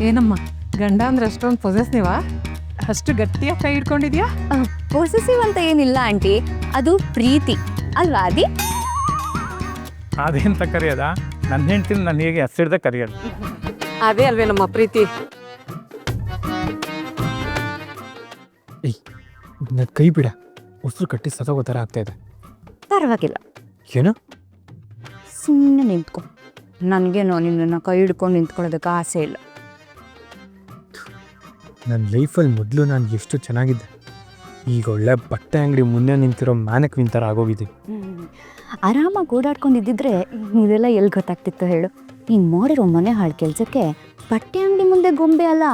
ಏನಮ್ಮ ಗಂಡ ಅಂದ್ರೆ ಅಷ್ಟೊಂದು ಪೊಸೆಸಿವಾ? ಅಷ್ಟು ಗಟ್ಟಿಯಾಗಿ ಕೈ ಹಿಡ್ಕೊಂಡಿದ್ಯಾ? ಪೊಸೆಸಿವ್ ಅಂತ ಏನಿಲ್ಲ ಆಂಟಿ, ಅದು ಪ್ರೀತಿ ಅಲ್ವಾ ಆದಿ? ಅದೇಂತ ಕರೆಯೋದ? ನನ್ನ ಹೆಂಡ್ತಿನ ನಾನು ಹೇಗೆ ಹಸಿಡ್ದೆ ಕರೆಯೋದು. ಅದೇ ಅಲ್ವೇ ನಮ್ಮ ಪ್ರೀತಿ. ನನ್ನ ಕೈ ಬಿಡ, ಉಸಿರು ಕಟ್ಟಿ ಸತ್ತೋಗೋ ಥರ ಆಗ್ತಾ ಇದೆ. ಪರವಾಗಿಲ್ಲ, ಏನು? ಸುಮ್ಮನೆ ನಿಂತ್ಕೊ. ನನಗೇನೋ ನಿನ್ನನ್ನು ಕೈ ಹಿಡ್ಕೊಂಡು ನಿಂತ್ಕೊಳ್ಳೋದಕ್ಕೆ ಆಸೆ ಇಲ್ಲ. ನನ್ನ ಲೈಫಲ್ಲಿ ಮೊದಲು ನಾನು ಎಷ್ಟು ಚೆನ್ನಾಗಿದ್ದೆ, ಈಗ ಒಳ್ಳೆ ಬಟ್ಟೆ ಅಂಗಡಿ ಮುಂದೆ ನಿಂತಿರೋ ಮ್ಯಾನಕ್ವಿನ್ ಥರ ಆಗೋಗಿದೆ. ಆರಾಮಾಗಿ ಓಡಾಡ್ಕೊಂಡಿದ್ದಿದ್ರೆ ಇದೆಲ್ಲ ಎಲ್ಲಿ ಗೊತ್ತಾಗ್ತಿತ್ತು ಹೇಳು? ನೀನು ಮಾಡಿರೋ ಮನೆ ಹಾಳು ಕೆಲಸಕ್ಕೆ ಬಟ್ಟೆ ಅಂಗಡಿ ಮುಂದೆ ಗೊಂಬೆ ಅಲ್ಲ,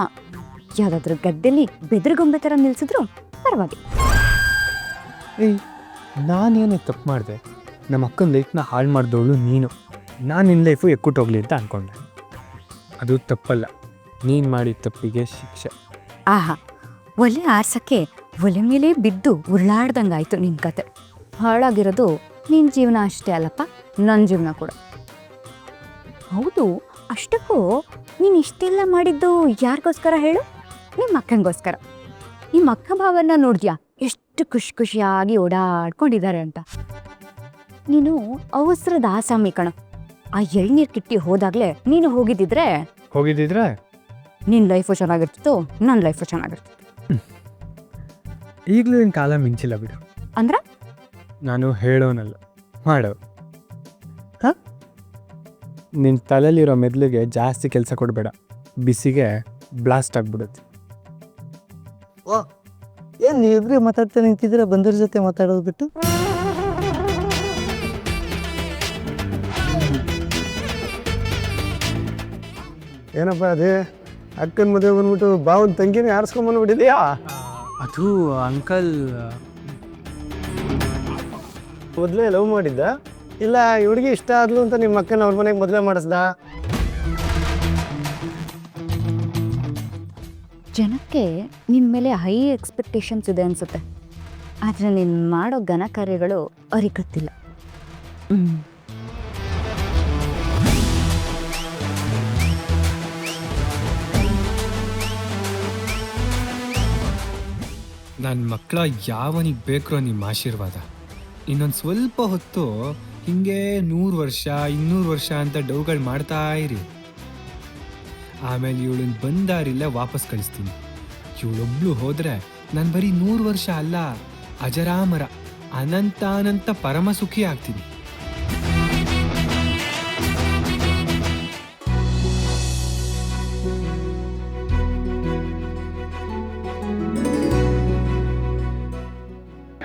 ಯಾವುದಾದ್ರೂ ಗದ್ದೆಲಿ ಬೆದ್ರ ಗೊಂಬೆ ಥರ ನಿಲ್ಸಿದ್ರು ಪರವಾಗಿಲ್ಲ. ಏಯ್, ನಾನೇನೇ ತಪ್ಪು ಮಾಡಿದೆ? ನಮ್ಮ ಅಕ್ಕನ ಲೈಫ್ನ ಹಾಳು ಮಾಡಿದವಳು ನೀನು. ನಾನು ನಿನ್ನ ಲೈಫು ಎಕ್ಕುಟ್ಟೋಗ್ಲಿ ಅಂತ ಅಂದ್ಕೊಂಡೆ. ಅದು ತಪ್ಪಲ್ಲ, ನೀನು ಮಾಡಿದ ತಪ್ಪಿಗೆ ಶಿಕ್ಷೆ. ಆಹಾ, ಒಲೆ ಆರ್ಸಕ್ಕೆ ಒಲೆ ಮೇಲೆ ಬಿದ್ದು ಉರುಳಾಡ್ದಂಗಾಯ್ತು ನಿನ್ನ ಕತೆ. ಹಾಳಾಗಿರೋದು ನಿನ್ನ ಜೀವನ ಅಷ್ಟೇ ಅಲ್ಲಪ್ಪ, ನನ್ನ ಜೀವನ ಕೂಡ. ಹೌದು, ಅಷ್ಟಕ್ಕೂ ನೀನು ಇಷ್ಟೆಲ್ಲ ಮಾಡಿದ್ದು ಯಾರಿಗೋಸ್ಕರ ಹೇಳು? ನಿಮ್ಮ ಅಕ್ಕನಿಗೋಸ್ಕರ. ನಿಮ್ಮ ಅಕ್ಕ ಭಾವನ ನೋಡಿದ್ಯಾ ಎಷ್ಟು ಖುಷಿ ಖುಷಿಯಾಗಿ ಓಡಾಡ್ಕೊಂಡಿದ್ದಾರೆ ಅಂತ. ನೀನು ಅವಸರದ ಆಸಾಮಿ ಕಣ. ಆ ಎಳ್ನೀರು ಕಿಟ್ಟಿ ಹೋದಾಗಲೇ ನೀನು ಹೋಗಿದ್ದಿದ್ರೆ ನಿನ್ನ ಲೈಫು ಚೆನ್ನಾಗಿರ್ತಿತ್ತು, ನನ್ನ ಲೈಫು ಚೆನ್ನಾಗಿರ್ತಿತ್ತು. ಈಗಲೂ ನಿನ್ನ ಕಾಲ ಮಿಂಚಿಲ್ಲ ಬಿಡು. ಅಂದ್ರೆ ನಾನು ಹೇಳೋನಲ್ಲ, ಮಾಡೋ. ಹಾಂ, ನಿನ್ನ ತಲೆಯಲ್ಲಿರೋ ಮೆದುಳಿಗೆ ಜಾಸ್ತಿ ಕೆಲಸ ಕೊಡಬೇಡ, ಬಿಸಿಗೆ ಬ್ಲಾಸ್ಟ್ ಆಗಿಬಿಡುತ್ತೆ. ವಾ, ಏನು ನೀವಿಬ್ರಿಗೆ ಮಾತಾಡ್ತಾ ನಿಂತಿದ್ರೆ ಬಂದರ ಜೊತೆ ಮಾತಾಡೋದು ಬಿಟ್ಟು? ಏನಪ್ಪ ಅದೇ ಅಕ್ಕನ ಮದುವೆ ಬಂದ್ಬಿಟ್ಟು ಬಾವನ ತಂಗಿನೇ ಆರಿಸ್ಕೊಂಬಂದ್ಬಿಟ್ಟಿದೆಯಾ? ಅದು ಅಂಕಲ್ ಮೊದಲೇ ಲವ್ ಮಾಡಿದ್ದ, ಇಲ್ಲ ಈ ಹುಡುಗಿ ಇಷ್ಟ ಆದ್ಲು ಅಂತ ನಿಮ್ಮ ಅಕ್ಕನ ಅವ್ರ ಮನೆಗೆ ಮದುವೆ ಮಾಡಿಸ್ದ? ಜನಕ್ಕೆ ನಿನ್ನ ಮೇಲೆ ಹೈ ಎಕ್ಸ್ಪೆಕ್ಟೇಷನ್ಸ್ ಇದೆ ಅನಿಸುತ್ತೆ, ಆದರೆ ನೀನು ಮಾಡೋ ಘನ ಕಾರ್ಯಗಳು ಅವ್ರಿಗೆ ಗೊತ್ತಿಲ್ಲ. ನನ್ನ ಮಕ್ಕಳ ಯಾವನಿಗೆ ಬೇಕ್ರೋ ನಿಮ್ಮ ಆಶೀರ್ವಾದ. ಇನ್ನೊಂದು ಸ್ವಲ್ಪ ಹೊತ್ತು ಹಿಂಗೆ 100 ವರ್ಷ 200 ವರ್ಷ ಅಂತ ಡೌಗಳು ಮಾಡ್ತಾ ಇರಿ. ಆಮೇಲೆ ಇವಳನ್ನ ಬಂದಾರಿಲ್ಲ ವಾಪಸ್ ಕಳಿಸ್ತೀನಿ. ಇವಳೊಬ್ಳು ಹೋದರೆ ನಾನು ಬರೀ 100 ವರ್ಷ ಅಲ್ಲ, ಅಜರಾಮರ ಅನಂತ ಪರಮ ಸುಖಿ ಆಗ್ತೀನಿ.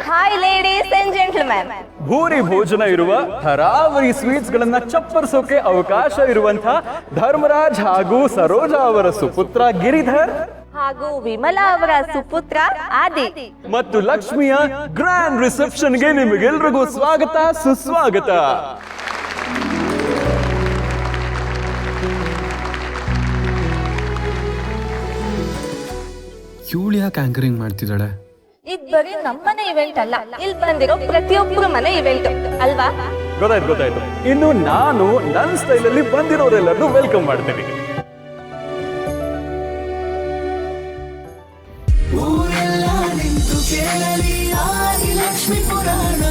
ಹಾಯ್ ಲೇಡೀಸ್ ಅಂಡ್ ಜೆಂಟಲ್ಮೆನ್, ಭೂರಿ ಭೋಜನ ಇರುವ ಥರಾವರಿ ಸ್ವೀಟ್ಸ್ ಗಳನ್ನ ಚಪ್ಪರಿಸೋಕೆ ಅವಕಾಶ ಇರುವಂತಹ ಧರ್ಮರಾಜ್ ಹಾಗೂ ಸರೋಜಾ ಅವರ ಸುಪುತ್ರ ಗಿರಿಧರ್ ಹಾಗೂ ವಿಮಲಾ ಅವರ ಸುಪುತ್ರ ಆದಿ ಮತ್ತು ಲಕ್ಷ್ಮಿಯ ಗ್ರ್ಯಾಂಡ್ ರಿಸೆಪ್ಷನ್ಗೆ ನಿಮಗೆಲ್ರಿಗೂ ಸ್ವಾಗತ ಸುಸ್ವಾಗತ. ಇವಳು ಯಾಕೆ ಆಂಕರಿಂಗ್ ಮಾಡ್ತಿದ್ದಾಳೆ? ಇದು ಬರೀ ನಮ್ಮನೆ ಇವೆಂಟ್ ಅಲ್ಲ, ಇಲ್ಲಿ ಬಂದಿರೋ ಪ್ರತಿಯೊಬ್ಬರ ಮನೆ ಇವೆಂಟ್ ಅಲ್ವಾ? ಗೊತ್ತಾಯ್ತು. ಇನ್ನು ನಾನು ನನ್ನ ಸ್ಟೈಲಲ್ಲಿ ಬಂದಿರೋರೆಲ್ಲರನ್ನು ವೆಲ್ಕಮ್ ಮಾಡ್ತೀನಿ. ಊರೆಲ್ಲ ನಿಂತು ಕೇಳಲಿ ಆದಿ ಲಕ್ಷ್ಮಿ ಪುರಾಣ.